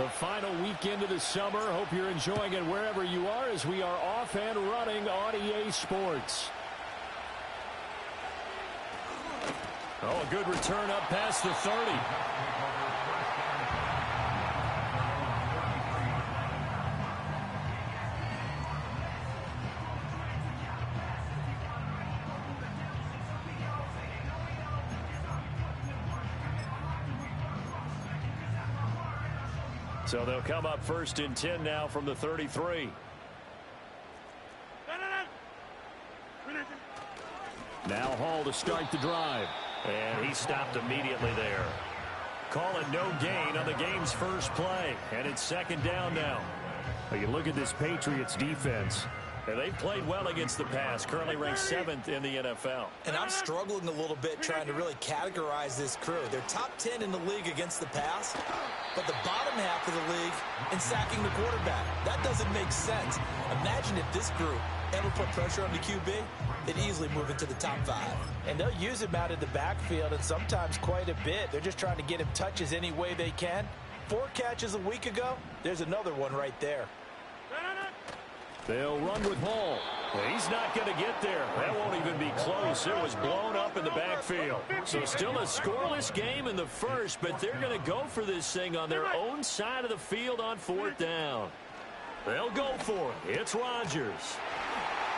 The final weekend of the summer. Hope you're enjoying it wherever you are as we are off and running on EA Sports. Oh, a good return up past the 30. So they'll come up 1st and 10 now from the 33. Now Hall to start the drive. And he stopped immediately there. Call it no gain on the game's first play. And it's 2nd down now. Well, you look at this Patriots defense. And they've played well against the pass, currently ranked 7th in the NFL. And I'm struggling a little bit trying to really categorize this crew. They're top 10 in the league against the pass, but the bottom half of the league in sacking the quarterback. That doesn't make sense. Imagine if this group ever put pressure on the QB, they'd easily move into the top 5. And they'll use him out of the backfield, and sometimes quite a bit. They're just trying to get him touches any way they can. 4 catches a week ago, there's another one right there. They'll run with Hall. He's not going to get there. That won't even be close. It was blown up in the backfield. So still a scoreless game in the first, but they're going to go for this thing on their own side of the field on 4th down. They'll go for it. It's Rodgers.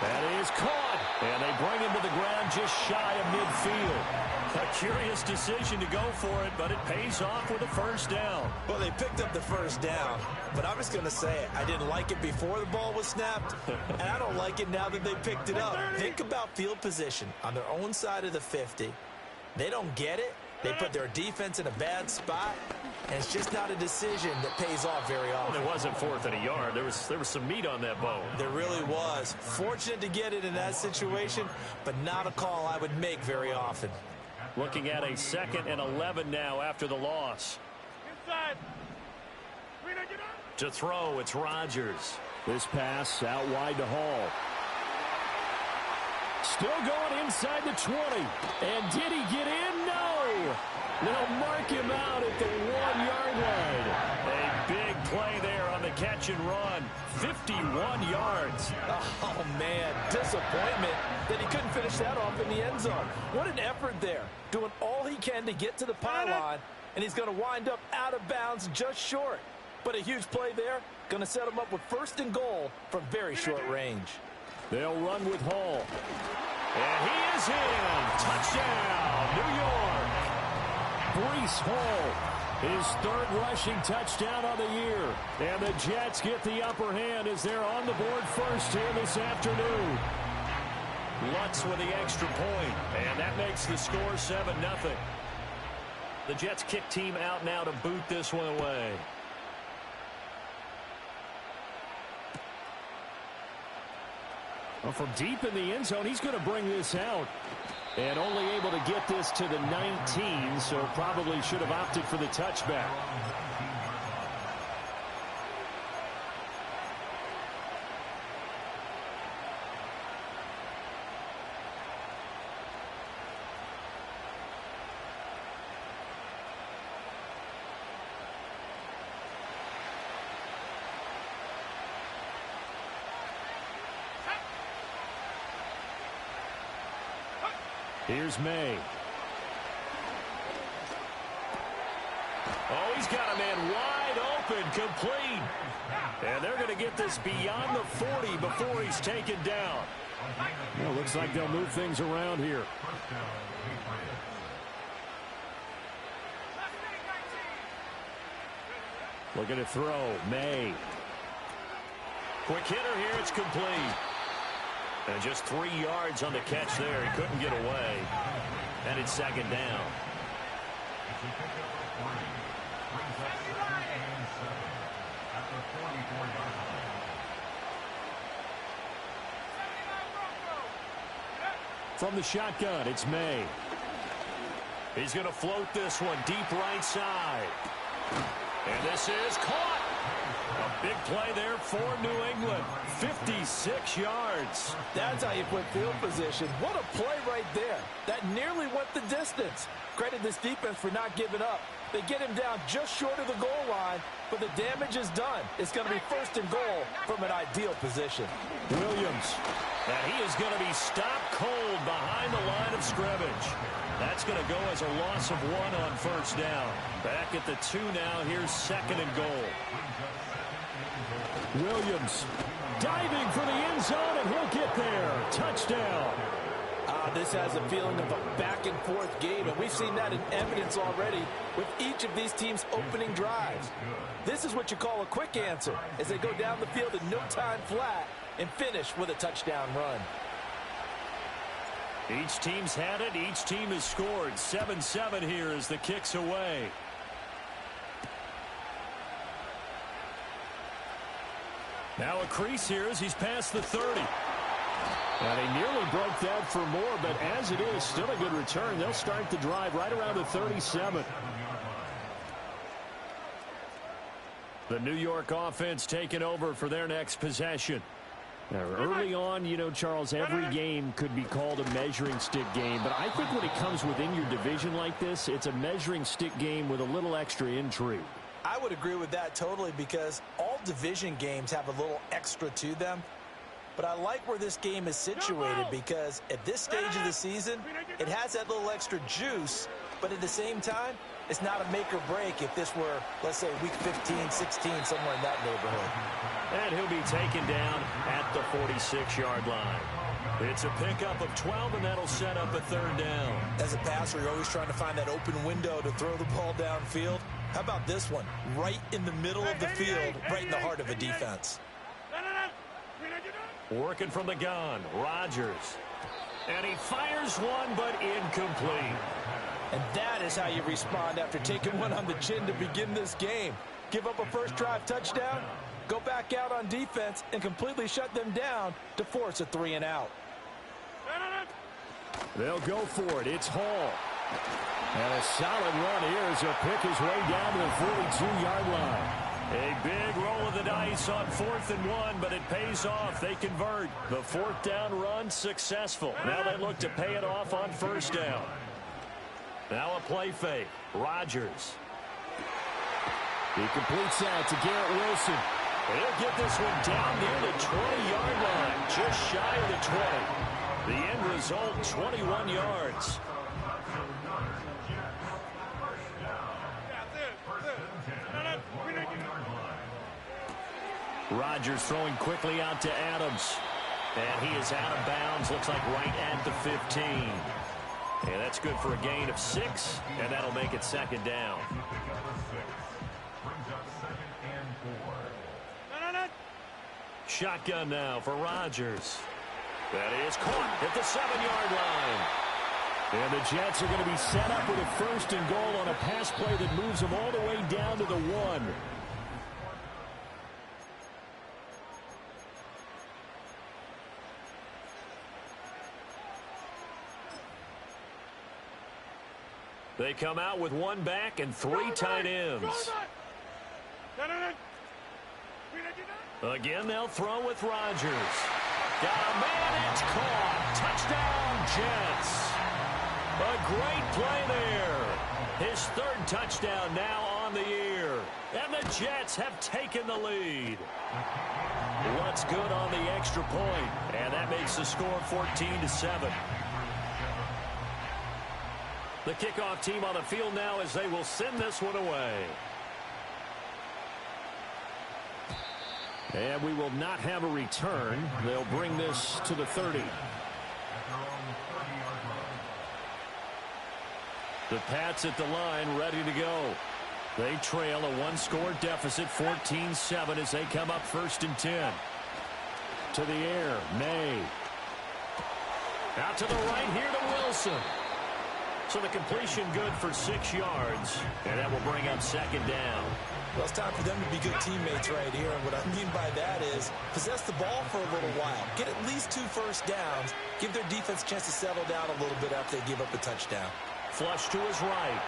That is caught. And they bring him to the ground just shy of midfield. A curious decision to go for it, but it pays off with a 1st down. Well, they picked up the 1st down, but I'm just going to say it. I didn't like it before the ball was snapped, and I don't like it now that they picked it up. Think about field position on their own side of the 50. They don't get it. They put their defense in a bad spot, and it's just not a decision that pays off very often. Well, it wasn't 4th and a yard. There was some meat on that bone. There really was. Fortunate to get it in that situation, but not a call I would make very often. Looking at a 2nd and 11 now after the loss. Inside. To throw, it's Rodgers. This pass out wide to Hall. Still going inside the 20. And did he get in? No. They'll mark him out at the 1-yard line. A big play there on the catch and run. 51 yards. Oh, man, disappointment that he couldn't finish that off in the end zone. What an effort there, doing all he can to get to the pylon, and he's going to wind up out of bounds just short. But a huge play there, going to set him up with 1st and goal from very short range. They'll run with Hall. And he is in. Touchdown, New York. Breece Hall. His 3rd rushing touchdown of the year. And the Jets get the upper hand as they're on the board first here this afternoon. Lutz with the extra point. And that makes the score 7-0. The Jets kick team out now to boot this one away. Well, from deep in the end zone, he's going to bring this out. And only able to get this to the 19, so probably should have opted for the touchback. Here's May. Oh, he's got a man wide open, complete. And they're going to get this beyond the 40 before he's taken down. Well, looks like they'll move things around here. Looking to throw, May. Quick hitter here, it's complete. And just 3 yards on the catch there. He couldn't get away. And it's 2nd down. From the shotgun, it's May. He's going to float this one deep right side. And this is caught. A big play there for New England. 56 yards. That's how you put field position. What a play right there. That nearly went the distance. Credit this defense for not giving up. They get him down just short of the goal line, but the damage is done. It's going to be 1st and goal from an ideal position. Williams. And he is going to be stopped cold behind the line of scrimmage. That's going to go as a loss of 1 on 1st down. Back at the 2 now. Here's 2nd and goal. Williams diving for the end zone, and he'll get there. Touchdown. This has a feeling of a back-and-forth game, and we've seen that in evidence already with each of these teams' opening drives. This is what you call a quick answer as they go down the field in no time flat and finish with a touchdown run. Each team's had it. Each team has scored. 7-7 here as the kick's away. Now a crease here as he's past the 30. And he nearly broke that for more, but as it is, still a good return. They'll start the drive right around the 37. The New York offense taking over for their next possession. Now, early on, you know, Charles, every game could be called a measuring stick game, but I think when it comes within your division like this, it's a measuring stick game with a little extra intrigue. I would agree with that totally because all division games have a little extra to them. But I like where this game is situated because at this stage of the season, it has that little extra juice, but at the same time, it's not a make or break if this were, let's say, week 15, 16, somewhere in that neighborhood. And he'll be taken down at the 46-yard line. It's a pickup of 12, and that'll set up a 3rd down. As a passer, you're always trying to find that open window to throw the ball downfield. How about this one? Right in the middle of the field, right in the heart of a defense. Working from the gun, Rodgers. And he fires one, but incomplete. And that is how you respond after taking one on the chin to begin this game. Give up a first drive touchdown, go back out on defense, and completely shut them down to force a 3-and-out. They'll go for it. It's Hall. And a solid run here as he'll pick his way down to the 42-yard line. A big roll of the dice on 4th and 1, but it pays off. They convert. The 4th down run successful. Now they look to pay it off on 1st down. Now a play fake. Rodgers. He completes that to Garrett Wilson. He'll get this one down near the 20-yard line, just shy of the 20. The end result, 21 yards. Rodgers throwing quickly out to Adams. And he is out of bounds, looks like right at the 15. And that's good for a gain of 6, and that'll make it 2nd down. Shotgun now for Rodgers. That is caught at the 7-yard line. And the Jets are going to be set up with a 1st and goal on a pass play that moves them all the way down to the 1. They come out with 1 back and 3 tight ends. Again, they'll throw with Rodgers. Got a man, it's caught. Touchdown, Jets. A great play there. His 3rd touchdown now on the year. And the Jets have taken the lead. What's good on the extra point? And that makes the score 14-7. The kickoff team on the field now as they will send this one away. And we will not have a return. They'll bring this to the 30. The Pats at the line ready to go. They trail a 1-score deficit, 14-7 as they come up 1st and 10. To the air, May. Out to the right here to Wilson. So the completion good for 6 yards, and that will bring up 2nd down. Well, it's time for them to be good teammates right here, and what I mean by that is possess the ball for a little while, get at least 2 first downs, give their defense a chance to settle down a little bit after they give up a touchdown. Flush to his right,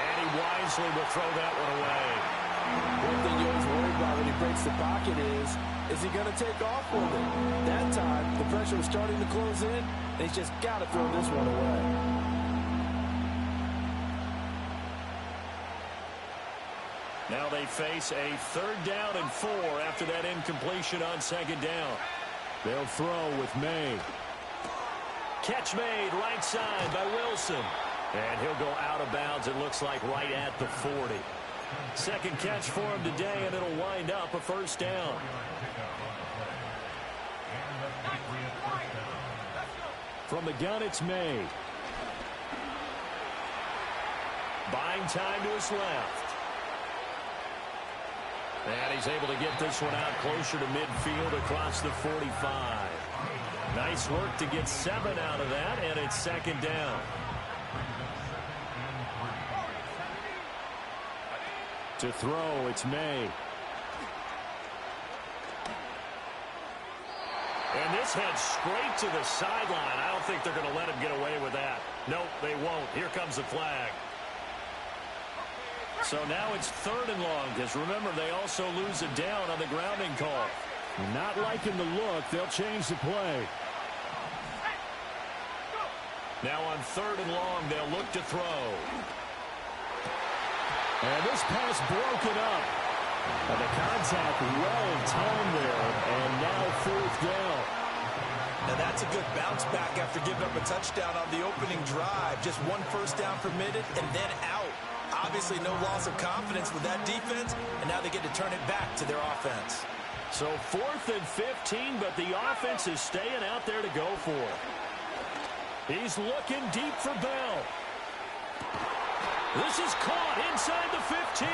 and he wisely will throw that one away. One thing you always worry about when he breaks the pocket is he going to take off with it? That time, the pressure was starting to close in, and he's just got to throw this one away. Now they face a 3rd down and 4 after that incompletion on 2nd down. They'll throw with May. Catch made right side by Wilson. And he'll go out of bounds, it looks like, right at the 40. Second catch for him today, and it'll wind up a 1st down. From the gun, it's May. Buying time to his left. And he's able to get this one out closer to midfield across the 45. Nice work to get 7 out of that, and it's 2nd down. To throw, it's May. And this heads straight to the sideline. I don't think they're going to let him get away with that. Nope, they won't. Here comes the flag. So now it's 3rd and long, because remember, they also lose a down on the grounding call. Not liking the look, they'll change the play. Now on 3rd and long, they'll look to throw. And this pass broken up. And the contact well timed there, and now 4th down. Now that's a good bounce back after giving up a touchdown on the opening drive. Just 1 first down permitted and then out. Obviously no loss of confidence with that defense, and now they get to turn it back to their offense. So 4th and 15, but the offense is staying out there to go for it. He's looking deep for Bell. This is caught inside the 15.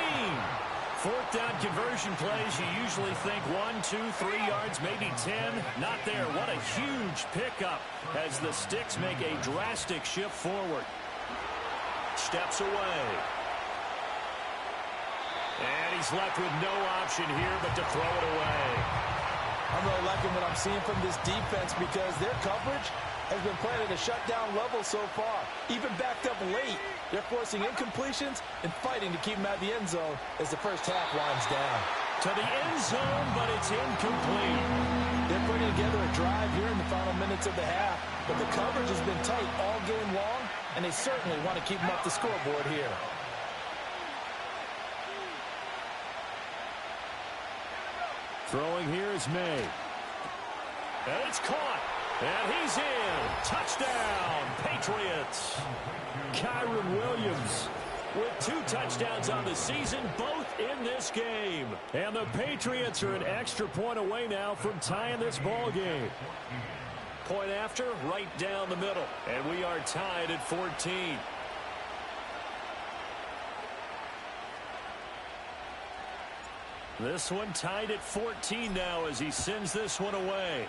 4th down conversion plays, you usually think 1, 2, 3 yards, maybe 10. Not there. What a huge pickup as the Sticks make a drastic shift forward. Steps away. And he's left with no option here but to throw it away. I'm really liking what I'm seeing from this defense because their coverage has been playing at a shutdown level so far. Even backed up late, they're forcing incompletions and fighting to keep them out of the end zone as the first half winds down. To the end zone, but it's incomplete. They're putting together a drive here in the final minutes of the half, but the coverage has been tight all game long, and they certainly want to keep them up the scoreboard here. Throwing here is May. And it's caught. And he's in. Touchdown, Patriots. Kyren Williams with 2 touchdowns on the season, both in this game. And the Patriots are an extra point away now from tying this ball game. Point after, right down the middle. And we are tied at 14. This one tied at 14 now as he sends this one away.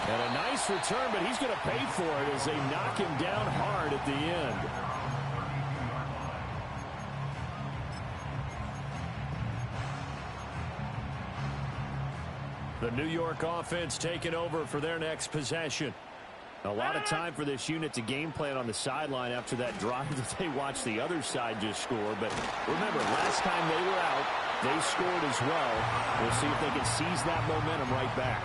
And a nice return, but he's going to pay for it as they knock him down hard at the end. The New York offense taking over for their next possession. A lot of time for this unit to game plan on the sideline after that drive that they watched the other side just score. But remember, last time they were out, they scored as well. We'll see if they can seize that momentum right back.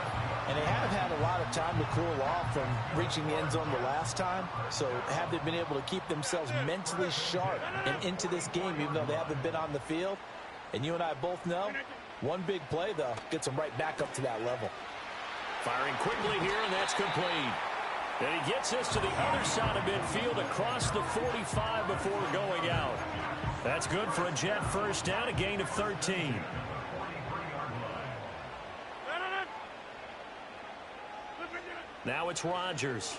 And they have had a lot of time to cool off from reaching the end zone the last time. So have they been able to keep themselves mentally sharp and into this game, even though they haven't been on the field? And you and I both know, one big play, though, gets them right back up to that level. Firing quickly here, and that's complete. And he gets this to the other side of midfield across the 45 before going out. That's good for a Jet first down, a gain of 13. Now it's Rodgers.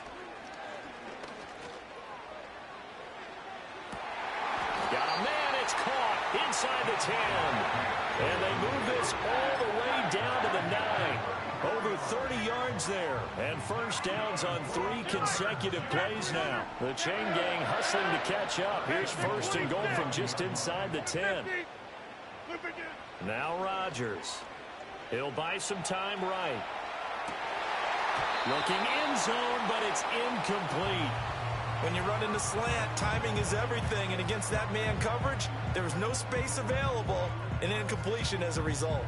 Got a man, it's caught inside the 10. And they move this all the way down to the 9. Over 30 yards there. And first downs on 3 consecutive plays now. The chain gang hustling to catch up. Here's first and goal from just inside the 10. Now Rodgers. He'll buy some time right. Looking end zone, but it's incomplete. When you run in the slant, timing is everything, and against that man coverage, there was no space available, and incompletion as a result.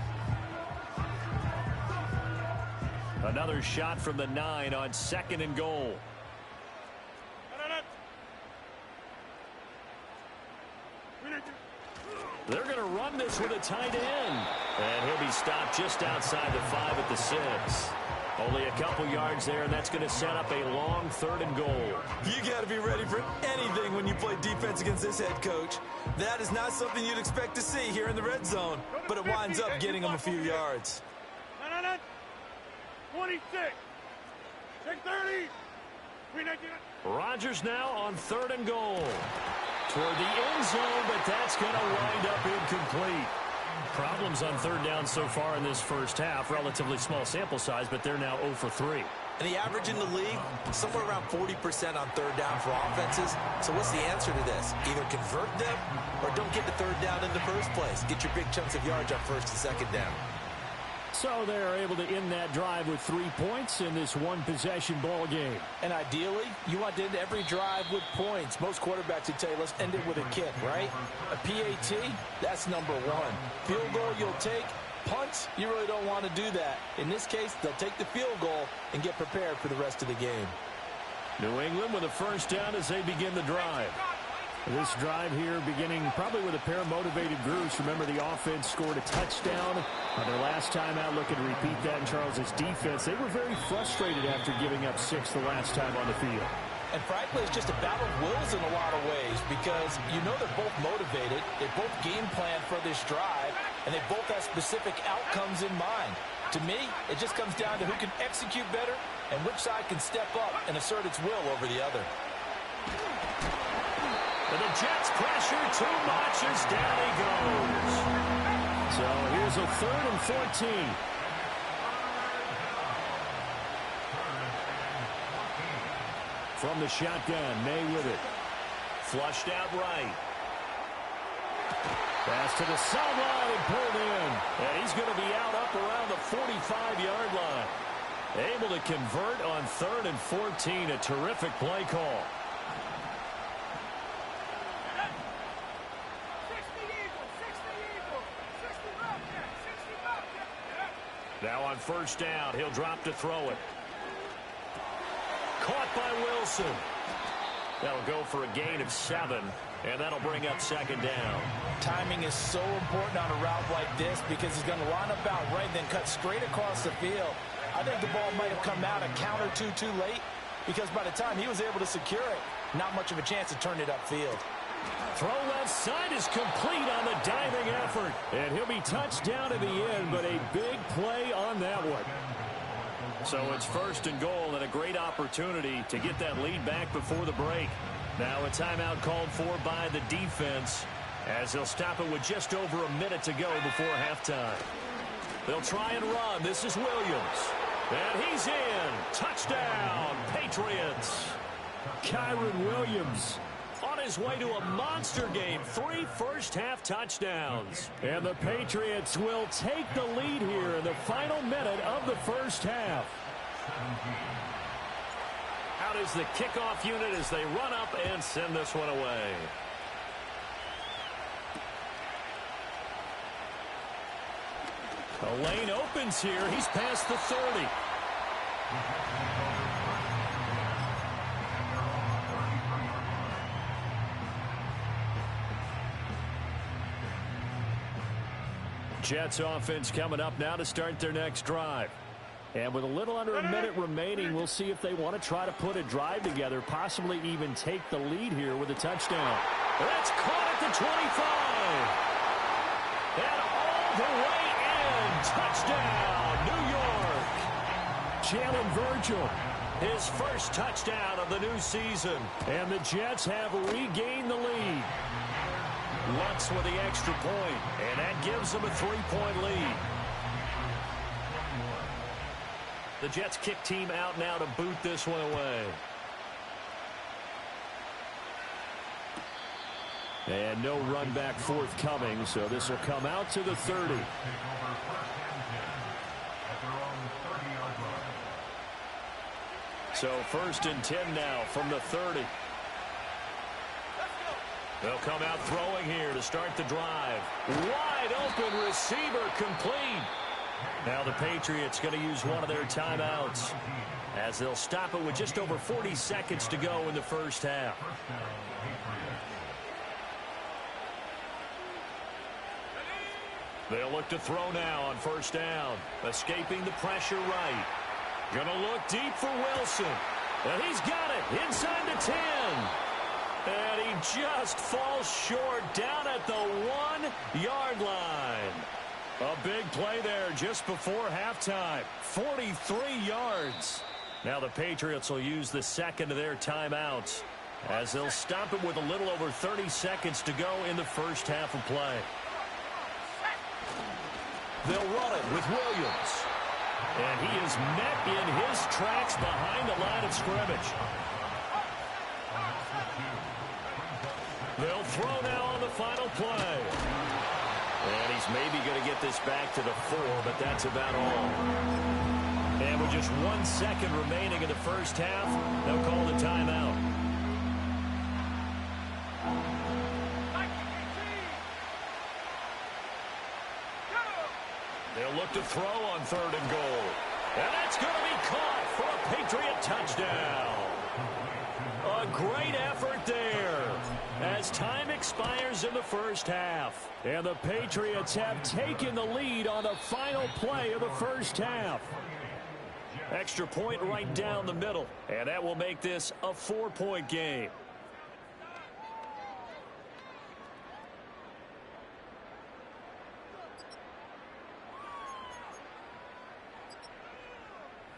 Another shot from the 9 on 2nd and goal. They're going to run this with a tight end. And he'll be stopped just outside the 5 at the 6. Only a couple yards there, and that's going to set up a long 3rd and goal. You got to be ready for anything when you play defense against this head coach. That is not something you'd expect to see here in the red zone, but it winds up getting them a few yards. 26. Take 30. Rodgers now on 3rd and goal. Toward the end zone, but that's going to wind up incomplete. Problems on 3rd down so far in this first half. Relatively small sample size, but they're now 0 for 3. And the average in the league, somewhere around 40% on 3rd down for offenses. So what's the answer to this? Either convert them or don't get to 3rd down in the first place. Get your big chunks of yards on 1st and 2nd down. So they're able to end that drive with 3 points in this one-possession ball game. And ideally, you want to end every drive with points. Most quarterbacks would tell you, let's end it with a kick, right? A PAT, that's number 1. Field goal you'll take. Punts, you really don't want to do that. In this case, they'll take the field goal and get prepared for the rest of the game. New England with a 1st down as they begin the drive. This drive here beginning probably with a pair of motivated groups. Remember, the offense scored a touchdown on their last time out. Looking to repeat that in Charles' defense. They were very frustrated after giving up 6 the last time on the field. And frankly, it's just a battle of wills in a lot of ways because you know they're both motivated. They both game plan for this drive, and they both have specific outcomes in mind. To me, it just comes down to who can execute better and which side can step up and assert its will over the other. And the Jets pressure too much as down he goes. So here's a 3rd and 14. From the shotgun, May with it. Flushed out right. Pass to the sideline and pulled in. And he's going to be out up around the 45-yard line. Able to convert on 3rd and 14. A terrific play call. Now on 1st down, he'll drop to throw it. Caught by Wilson. That'll go for a gain of 7, and that'll bring up 2nd down. Timing is so important on a route like this because he's going to line up out right, then cut straight across the field. I think the ball might have come out a count or two too late because by the time he was able to secure it, not much of a chance to turn it upfield. Throw left side is complete on the diving effort. And he'll be touched down at the end, but a big play on that one. So it's 1st and goal and a great opportunity to get that lead back before the break. Now a timeout called for by the defense as they'll stop it with just over a minute to go before halftime. They'll try and run. This is Williams. And he's in. Touchdown, Patriots. Kyren Williams on his way to a monster game. 3 first-half touchdowns. And the Patriots will take the lead here in the final minute of the first half. Out is the kickoff unit as they run up and send this one away. A lane opens here. He's past the 30. Jets offense coming up now to start their next drive. And with a little under a minute remaining, we'll see if they want to try to put a drive together, possibly even take the lead here with a touchdown. That's caught at the 25. And all the way in. Touchdown, New York. Jalen Virgil, his first touchdown of the new season. And the Jets have regained the lead. Lutz with the extra point, and that gives them a 3-point lead. The Jets kick team out now to boot this one away. And no run back forthcoming, so this will come out to the 30. So 1st and 10 now from the 30. They'll come out throwing here to start the drive. Wide open receiver complete. Now the Patriots going to use one of their timeouts as they'll stop it with just over 40 seconds to go in the first half. They'll look to throw now on first down. Escaping the pressure right. Going to look deep for Wilson. And he's got it inside the 10. And he just falls short down at the 1-yard line. A big play there just before halftime. 43 yards. Now the Patriots will use the second of their timeouts as they'll stop it with a little over 30 seconds to go in the first half of play. They'll run it with Williams. And he is met in his tracks behind the line of scrimmage. They'll throw now on the final play. And he's maybe going to get this back to the 4, but that's about all. And with just 1 second remaining in the first half, they'll call the timeout. They'll look to throw on 3rd and goal. And that's going to be caught for a Patriot touchdown. A great effort there as time expires in the first half. And the Patriots have taken the lead on the final play of the first half. Extra point right down the middle. And that will make this a 4-point game.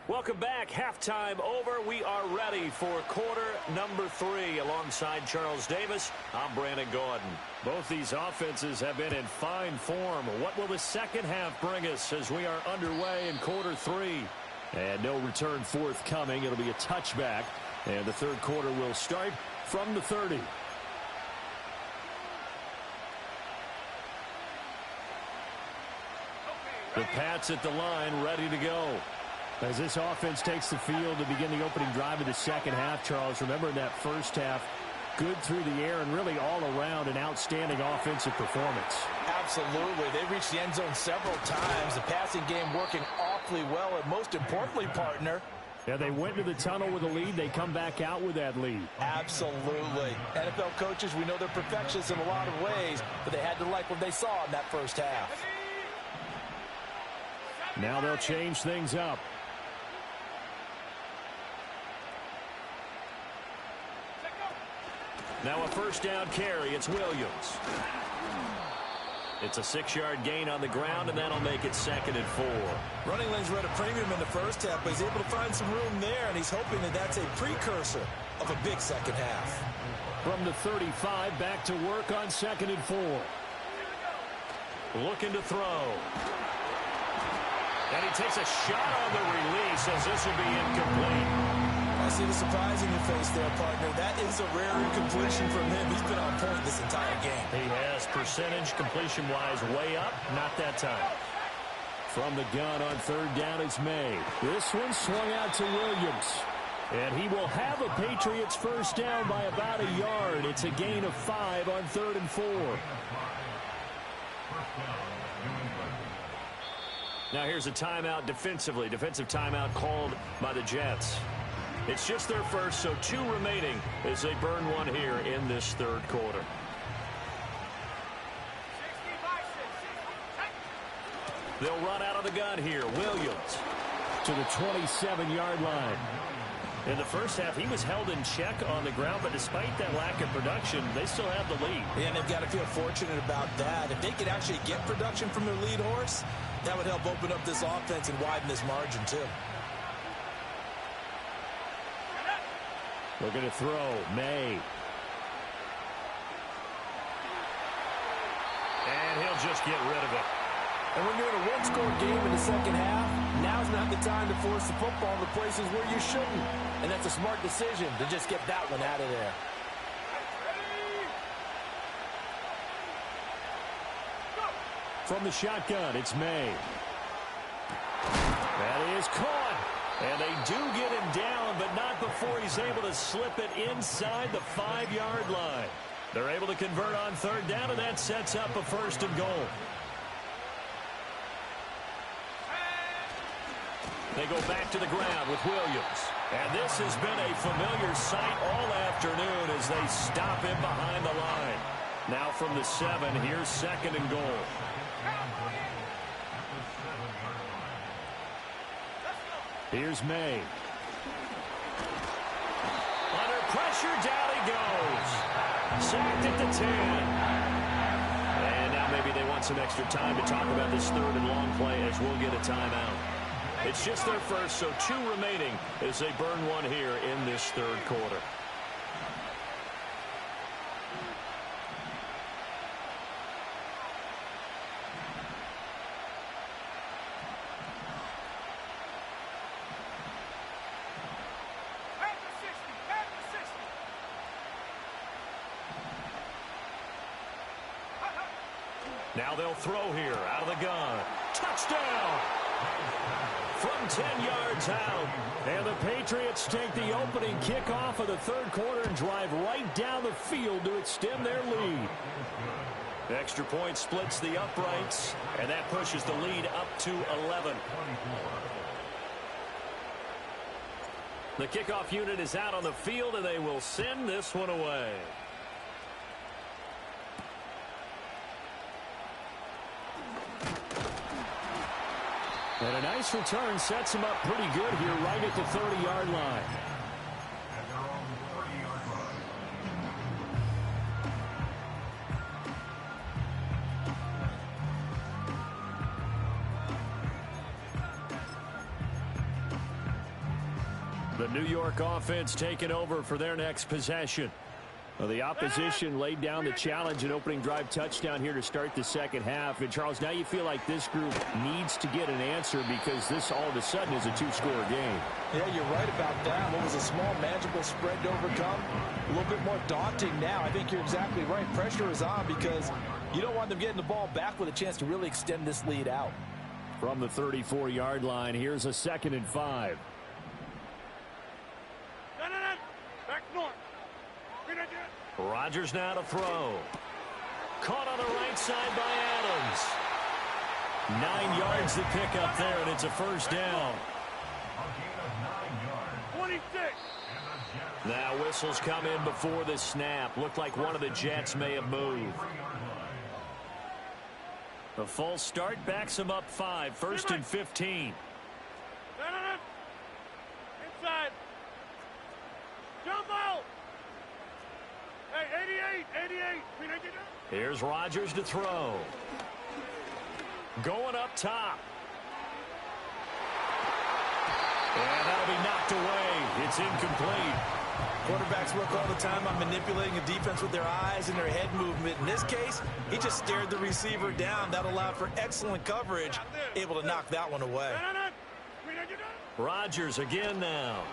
Welcome back. Halftime over. We are ready for quarter number 3. Alongside Charles Davis, I'm Brandon Gaudin. Both these offenses have been in fine form. What will the second half bring us as we are underway in quarter 3? And no return forthcoming. It'll be a touchback. And the third quarter will start from the 30. The Pats at the line, ready to go. As this offense takes the field to begin the opening drive of the second half, Charles, remember in that first half, good through the air and really all around an outstanding offensive performance. Absolutely. They reached the end zone several times. The passing game working awfully well. And most importantly, partner, yeah, they went to the tunnel with a lead. They come back out with that lead. Absolutely. NFL coaches, we know they're perfectionists in a lot of ways, but they had to like what they saw in that first half. Now they'll change things up. Now a first down carry. It's Williams. It's a 6-yard gain on the ground, and that'll make it 2nd and 4. Running lanes were at a premium in the first half, but he's able to find some room there, and he's hoping that that's a precursor of a big second half. From the 35, back to work on 2nd and 4. Looking to throw. And he takes a shot on the release as this will be incomplete. I see the surprise in your face there, partner. That is a rare incompletion from him. He's been on point this entire game. He has percentage completion-wise way up. Not that time. From the gun on 3rd down, it's May. This one swung out to Williams. And he will have a Patriots first down by about a yard. It's a gain of 5 on 3rd and 4. Now here's a timeout defensively. Defensive timeout called by the Jets. It's just their first, so 2 remaining as they burn one here in this third quarter. They'll run out of the gun here. Williams to the 27-yard line. In the first half, he was held in check on the ground, but despite that lack of production, they still have the lead. And they've got to feel fortunate about that. If they could actually get production from their lead horse, that would help open up this offense and widen this margin, too. They're going to throw. May. And he'll just get rid of it. And when you're in a one-score game in the second half, now's not the time to force the football in the places where you shouldn't. And that's a smart decision to just get that one out of there. From the shotgun, it's May. That is caught. And they do get him down, but not before he's able to slip it inside the 5-yard line. They're able to convert on third down, and that sets up a 1st and goal. They go back to the ground with Williams. And this has been a familiar sight all afternoon as they stop him behind the line. Now from the 7, here's 2nd and goal. Here's May. Under pressure, down he goes. Sacked at the 10. And now maybe they want some extra time to talk about this 3rd and long play as we'll get a timeout. It's just their first, so 2 remaining as they burn one here in this 3rd quarter. Now they'll throw here out of the gun. Touchdown! From 10 yards out. And the Patriots take the opening kickoff of the 3rd quarter and drive right down the field to extend their lead. The extra point splits the uprights, and that pushes the lead up to 11. The kickoff unit is out on the field, and they will send this one away. And a nice return sets him up pretty good here right at the 30-yard line. The New York offense taking over for their next possession. Well, the opposition laid down the challenge and opening drive touchdown here to start the 2nd half. And, Charles, now you feel like this group needs to get an answer because this all of a sudden is a 2-score game. Yeah, you're right about that. What was a small, manageable spread to overcome, a little bit more daunting now. I think you're exactly right. Pressure is on because you don't want them getting the ball back with a chance to really extend this lead out. From the 34-yard line, here's a 2nd and 5. Back north. Rodgers now to throw. Caught on the right side by Adams. 9 yards to pick up there, and it's a 1st down. 26. Now whistles come in before the snap. Looked like one of the Jets may have moved. The full start backs him up 5. 1st and 15. Inside. Jump out. Hey, 88. Here's Rodgers to throw. Going up top. And that'll be knocked away. It's incomplete. Quarterbacks work all the time on manipulating a defense with their eyes and their head movement. In this case, he just stared the receiver down. That allowed for excellent coverage, able to knock that one away. Rodgers again now.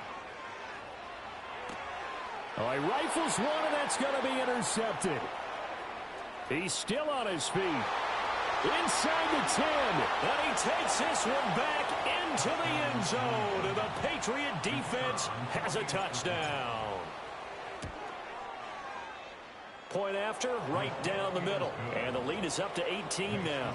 Oh, he rifles one, and that's going to be intercepted. He's still on his feet. Inside the 10. And he takes this one back into the end zone. And the Patriot defense has a touchdown. Point after, right down the middle. And the lead is up to 18 now.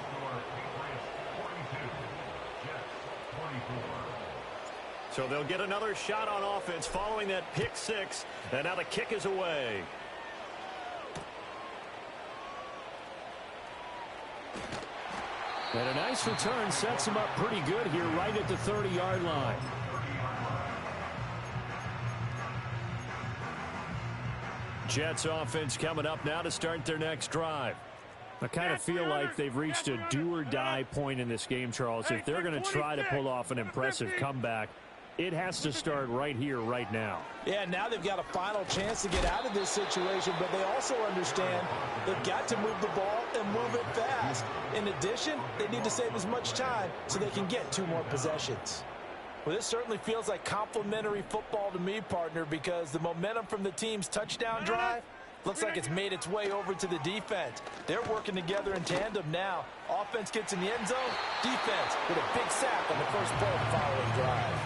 So they'll get another shot on offense following that pick 6. And now the kick is away. And a nice return sets him up pretty good here right at the 30-yard line. Jets offense coming up now to start their next drive. I kind of feel like they've reached a do-or-die point in this game, Charles. If they're going to try to pull off an impressive comeback, it has to start right here, right now. Yeah, now they've got a final chance to get out of this situation, but they also understand they've got to move the ball and move it fast. In addition, they need to save as much time so they can get 2 more possessions. Well, this certainly feels like complimentary football to me, partner, because the momentum from the team's touchdown drive looks like it's made its way over to the defense. They're working together in tandem now. Offense gets in the end zone, defense with a big sack on the first play of the following drive.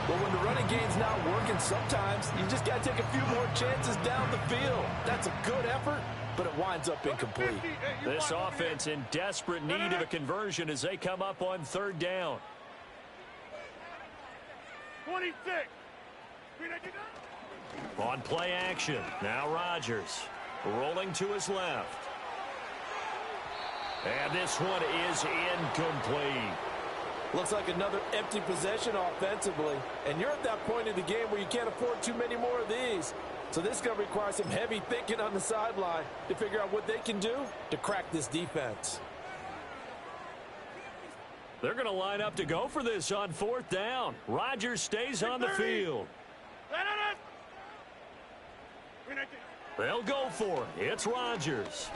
Well, when the running game's not working, sometimes you just got to take a few more chances down the field. That's a good effort, but it winds up incomplete. This offense in desperate need of a conversion as they come up on third down. 26. On play action, now Rodgers rolling to his left. And this one is incomplete. Looks like another empty possession offensively. And you're at that point in the game where you can't afford too many more of these. So this is going to require some heavy thinking on the sideline to figure out what they can do to crack this defense. They're going to line up to go for this on fourth down. Rodgers stays on the field. They'll go for it. It's Rodgers.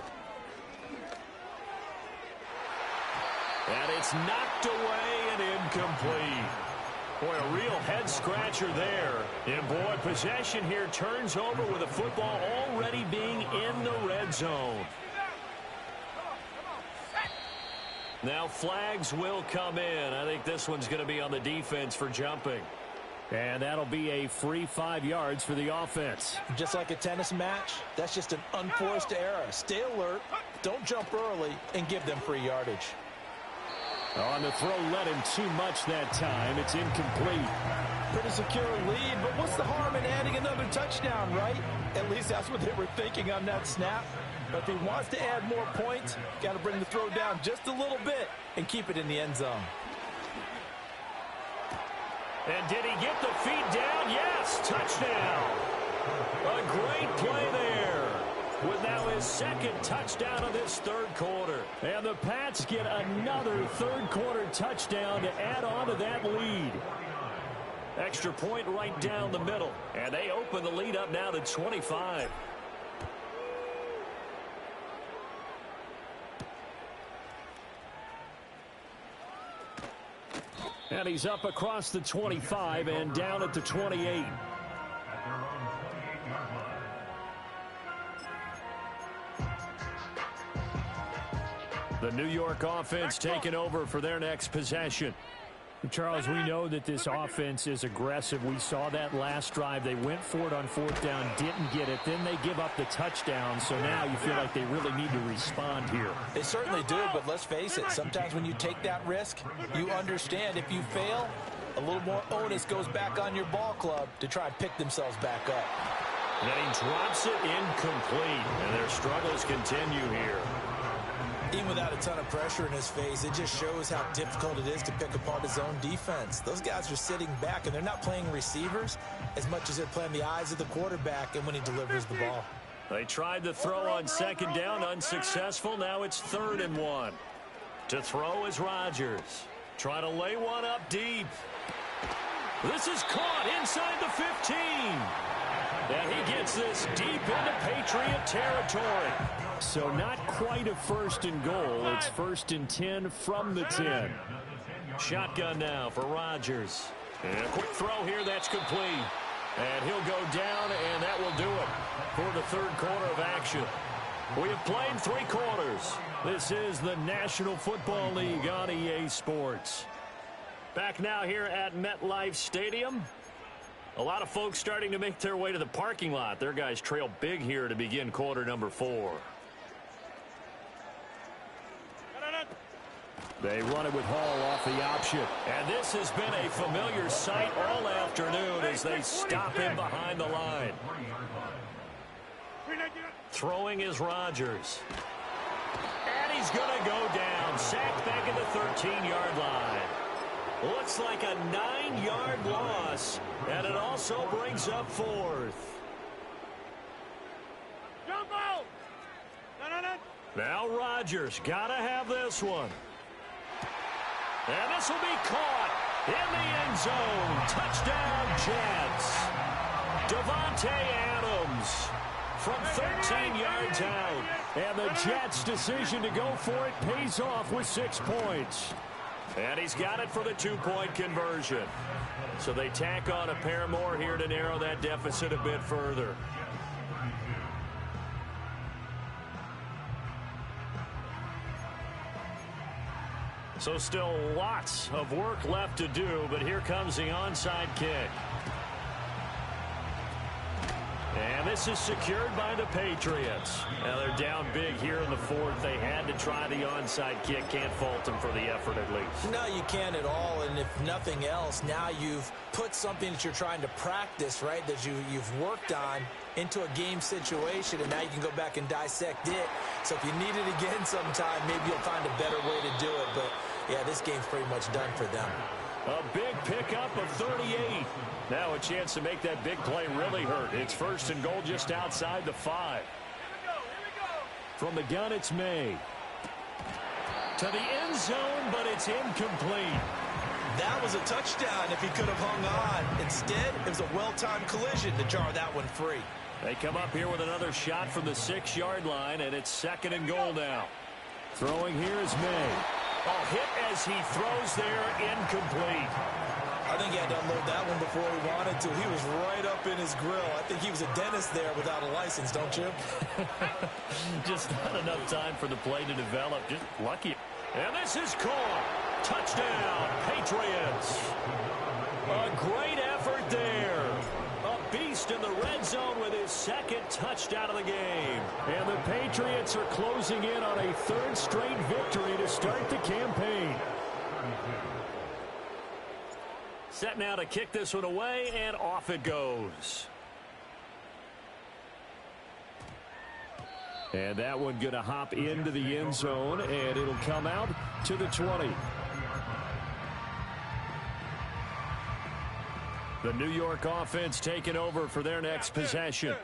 And it's knocked away and incomplete. Boy, a real head-scratcher there. And, boy, possession here turns over with the football already being in the red zone. Now flags will come in. I think this one's going to be on the defense for jumping. And that'll be a free 5 yards for the offense. Just like a tennis match, that's just an unforced error. Stay alert, don't jump early, and give them free yardage. On the throw, led him too much that time. It's incomplete. Pretty secure lead, but what's the harm in adding another touchdown, right? At least that's what they were thinking on that snap. But if he wants to add more points, got to bring the throw down just a little bit and keep it in the end zone. And did he get the feet down? Yes, touchdown. A great play there. With now his second touchdown of this third quarter. And the Pats get another third quarter touchdown to add on to that lead. Extra point right down the middle. And they open the lead up now to 25. And he's up across the 25 and down at the 28. The New York offense taking over for their next possession. Charles, we know that this offense is aggressive. We saw that last drive. They went for it on fourth down, didn't get it. Then they give up the touchdown. So now you feel like they really need to respond here. They certainly do, but let's face it. Sometimes when you take that risk, you understand if you fail, a little more onus goes back on your ball club to try and pick themselves back up. And then he drops it incomplete. And their struggles continue here. Even without a ton of pressure in his face, it just shows how difficult it is to pick apart his own defense. Those guys are sitting back, and they're not playing receivers as much as they're playing the eyes of the quarterback and when he delivers the ball. They tried to throw on second down, unsuccessful. Now it's 3rd and 1. To throw is Rodgers. Try to lay one up deep. This is caught inside the 15. And he gets this deep into Patriot territory. So not quite a 1st and goal. It's 1st and 10 from the 10. Shotgun now for Rodgers. And a quick throw here that's complete. And he'll go down, and that will do it for the third quarter of action. We have played 3 quarters. This is the National Football League on EA Sports. Back now here at MetLife Stadium. A lot of folks starting to make their way to the parking lot. Their guys trail big here to begin quarter number 4. They run it with Hall off the option. And this has been a familiar sight all afternoon as they stop him behind the line. Throwing is Rodgers. And he's going to go down. Sacked back at the 13-yard line. Looks like a 9-yard loss. And it also brings up 4th. Now Rodgers got to have this one. And this will be caught in the end zone. Touchdown, Jets. Davante Adams from 13 yards out. And the Jets' decision to go for it pays off with 6 points. And he's got it for the 2-point conversion. So they tack on a pair more here to narrow that deficit a bit further. So still lots of work left to do, but here comes the onside kick. And this is secured by the Patriots. Now they're down big here in the fourth. They had to try the onside kick. Can't fault them for the effort at least. No, you can't at all. And if nothing else, now you've put something that you're trying to practice, right, that you've worked on into a game situation, and now you can go back and dissect it. So if you need it again sometime, maybe you'll find a better way to do it. But, yeah, this game's pretty much done for them. A big pickup of 38. Now a chance to make that big play really hurt. It's first and goal just outside the 5. Here we go. From the gun, it's May. To the end zone, but it's incomplete. That was a touchdown if he could have hung on. Instead, it was a well-timed collision to jar that one free. They come up here with another shot from the 6-yard line, and it's second and goal now. Throwing here is May. Oh, hit as he throws there, incomplete. I think he had to unload that one before he wanted to. He was right up in his grill. I think he was a dentist there without a license, don't you? Just not enough time for the play to develop. Just lucky. And this is caught. Touchdown, Patriots. A great effort there. A beast in the red zone with his second touchdown of the game. And the Patriots are closing in on a third straight victory to start the campaign. Set now to kick this one away, and off it goes. And that one going to hop into the end zone, and it'll come out to the 20. The New York offense taking over for their next possession.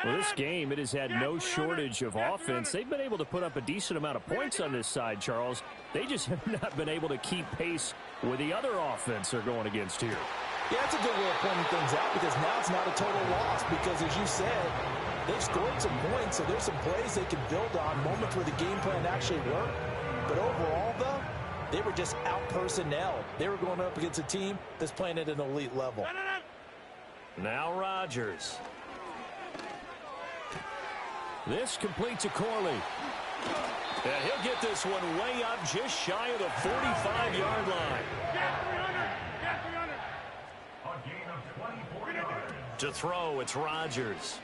Well, this game, it has had no shortage of offense. They've been able to put up a decent amount of points on this side, Charles. They just have not been able to keep pace with the other offense they're going against here. Yeah, that's a good way of pointing things out, because now it's not a total loss, because as you said, they've scored some points, so there's some plays they can build on, moments where the game plan actually worked. But overall, though, they were just out-personnel. They were going up against a team that's playing at an elite level. Now Rodgers. This completes a Corley. And he'll get this one way up just shy of the 45-yard line. To throw, it's Rodgers.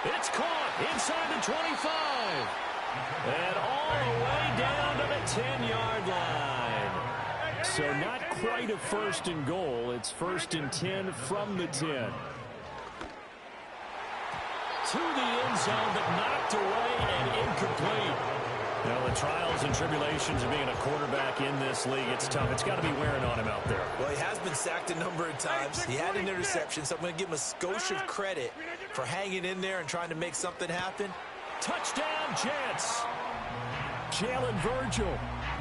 It's caught inside the 25. And all the way down to the 10-yard line. So not quite a first and goal. It's first and 10 from the 10. To the end zone, but knocked away and incomplete. Now, the trials and tribulations of being a quarterback in this league, it's tough. It's got to be wearing on him out there. Well, he has been sacked a number of times. He had an interception, so I'm going to give him a skosh of credit for hanging in there and trying to make something happen. Touchdown, Jets. Jalen Virgil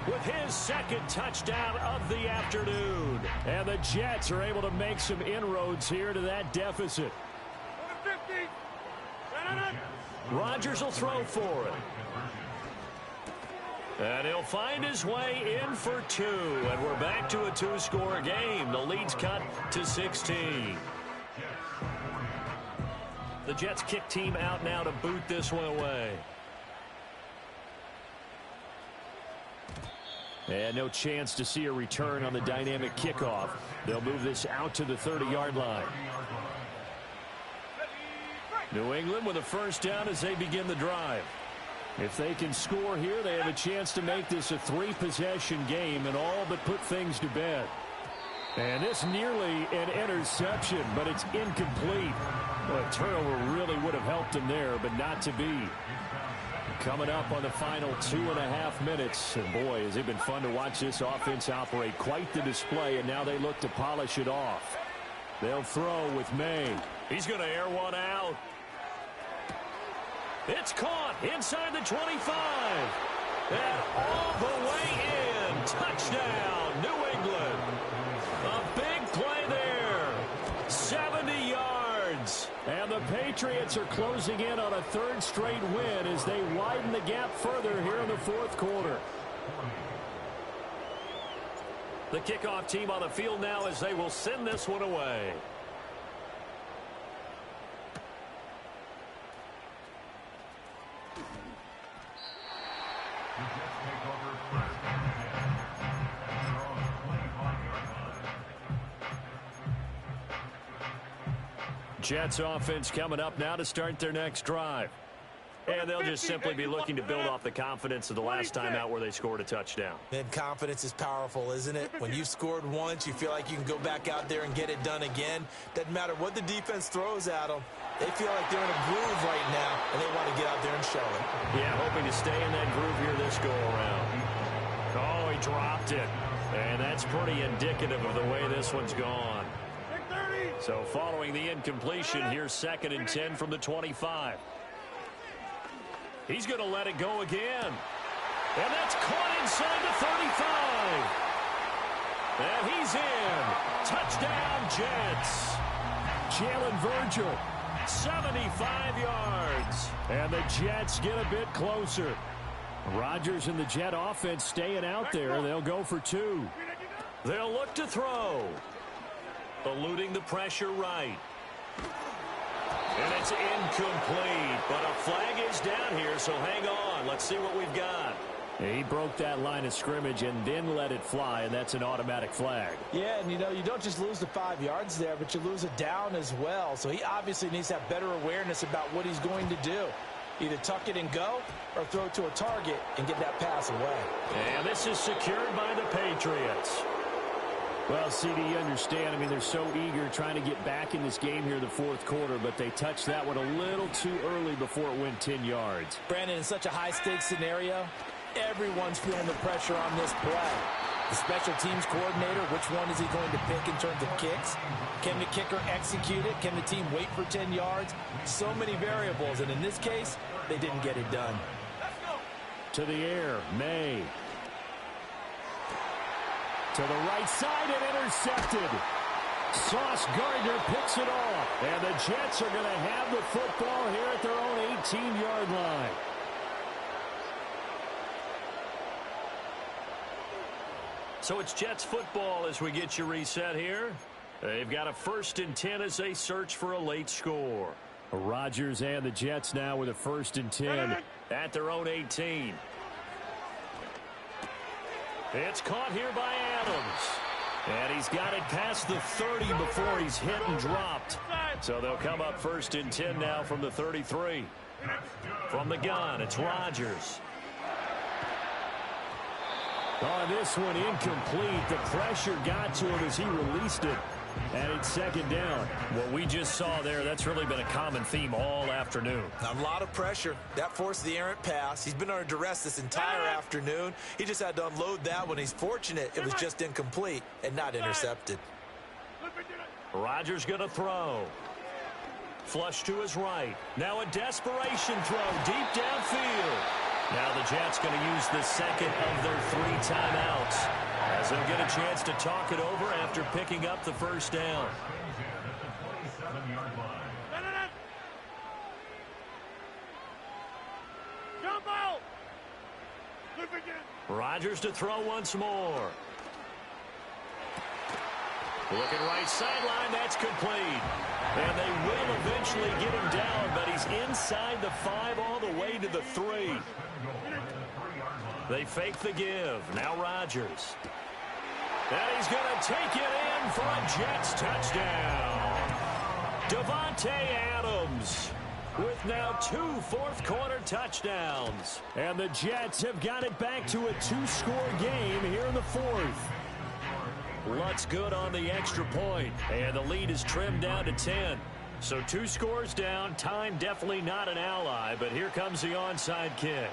With his second touchdown of the afternoon. And the Jets are able to make some inroads here to that deficit. Rodgers will throw for it. And he'll find his way in for two. And we're back to a two-score game. The lead's cut to 16. The Jets kick team out now to boot this one away. And no chance to see a return on the dynamic kickoff. They'll move this out to the 30-yard line. New England with a first down as they begin the drive. If they can score here, they have a chance to make this a three-possession game and all but put things to bed. And this nearly an interception, but it's incomplete. Well, a turnover really would have helped them there, but not to be. Coming up on the final 2.5 minutes. And boy, has it been fun to watch this offense operate. Quite the display, and now they look to polish it off. They'll throw with May. He's going to air one out. It's caught inside the 25. And all the way in. Touchdown, New England. A big play there. 70 yards. And the Patriots are closing in on a third straight win as they widen the gap further here in the fourth quarter. The kickoff team on the field now as they will send this one away. Jets offense coming up now to start their next drive. And they'll just simply be looking to build off the confidence of the last time out where they scored a touchdown. And confidence is powerful, isn't it? When you scored once, you feel like you can go back out there and get it done again. Doesn't matter what the defense throws at them. They feel like they're in a groove right now, and they want to get out there and show it. Yeah, hoping to stay in that groove here this go-around. Oh, he dropped it. And that's pretty indicative of the way this one's gone. So following the incompletion, here's 2nd and 10 from the 25. He's going to let it go again. And that's caught inside the 35. And he's in. Touchdown, Jets. Jalen Virgil, 75 yards. And the Jets get a bit closer. Rodgers and the Jet offense staying out there. They'll go for 2. They'll look to throw. Eluding the pressure right. And it's incomplete, but a flag is down here, so hang on. Let's see what we've got. He broke that line of scrimmage and then let it fly, and that's an automatic flag. Yeah, and you don't just lose the 5 yards there, but you lose it down as well. So he obviously needs to have better awareness about what he's going to do. Either tuck it and go or throw it to a target and get that pass away. And this is secured by the Patriots. Well, CD, you understand. I mean, they're so eager trying to get back in this game here in the 4th quarter, but they touched that one a little too early before it went 10 yards. Brandon, in such a high-stakes scenario, everyone's feeling the pressure on this play. The special teams coordinator, which one is he going to pick in terms of kicks? Can the kicker execute it? Can the team wait for 10 yards? So many variables, and in this case, they didn't get it done. To the air, May. To the right side and intercepted. Sauce Gardner picks it off. And the Jets are going to have the football here at their own 18-yard line. So it's Jets football as we get you reset here. They've got a 1st and 10 as they search for a late score. Rodgers and the Jets now with a 1st and 10 at their own 18. It's caught here by Adams. And he's got it past the 30 before he's hit and dropped. So they'll come up 1st and 10 now from the 33. From the gun, it's Rodgers. On this one, incomplete. The pressure got to him as he released it. And it's 2nd down. What we just saw there, that's really been a common theme all afternoon. A lot of pressure. That forced the errant pass. He's been under duress this entire afternoon. He just had to unload that one. He's fortunate it was just incomplete and not intercepted. Rodgers going to throw. Flush to his right. Now a desperation throw deep downfield. Now the Jets going to use the 2nd of their 3 timeouts, as they'll get a chance to talk it over after picking up the 1st down. Rodgers to throw once more. Looking right sideline, that's complete. And they will eventually get him down, but he's inside the 5 all the way to the 3. They fake the give. Now Rodgers. And he's going to take it in for a Jets touchdown. Davante Adams with now 2 fourth-quarter touchdowns. And the Jets have got it back to a 2-score game here in the 4th. Lutz good on the extra point, and the lead is trimmed down to 10. So 2 scores down. Time definitely not an ally, but here comes the onside kick.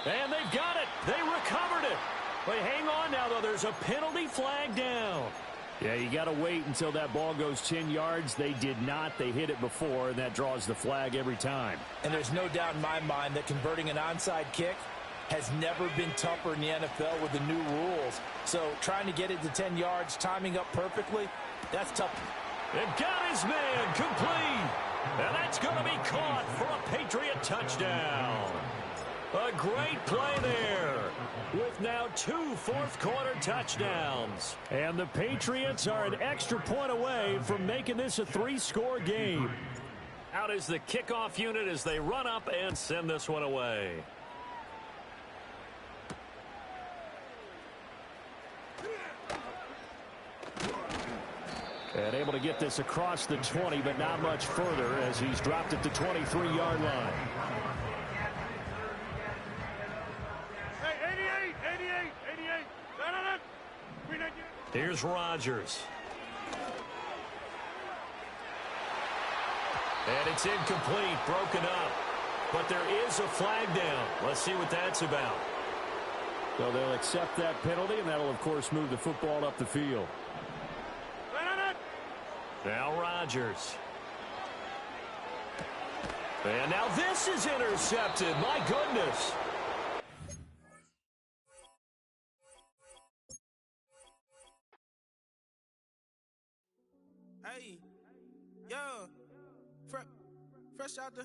And they've got it. They recovered it. Wait, hang on now, though. There's a penalty flag down. Yeah, you got to wait until that ball goes 10 yards. They did not. They hit it before, and that draws the flag every time. And there's no doubt in my mind that converting an onside kick has never been tougher in the NFL with the new rules. So trying to get it to 10 yards, timing up perfectly, that's tough. And got his man complete. And that's going to be caught for a Patriot touchdown. A great play there with now 2 fourth-quarter touchdowns. And the Patriots are an extra point away from making this a 3-score game. Out is the kickoff unit as they run up and send this one away. And able to get this across the 20, but not much further as he's dropped at the 23-yard line. Hey, 88. Down on it. 390. Here's Rodgers. And it's incomplete, broken up. But there is a flag down. Let's see what that's about. So they'll accept that penalty, and that'll, of course, move the football up the field. Now Rodgers. And now this is intercepted. My goodness. Hey, yo, fresh out the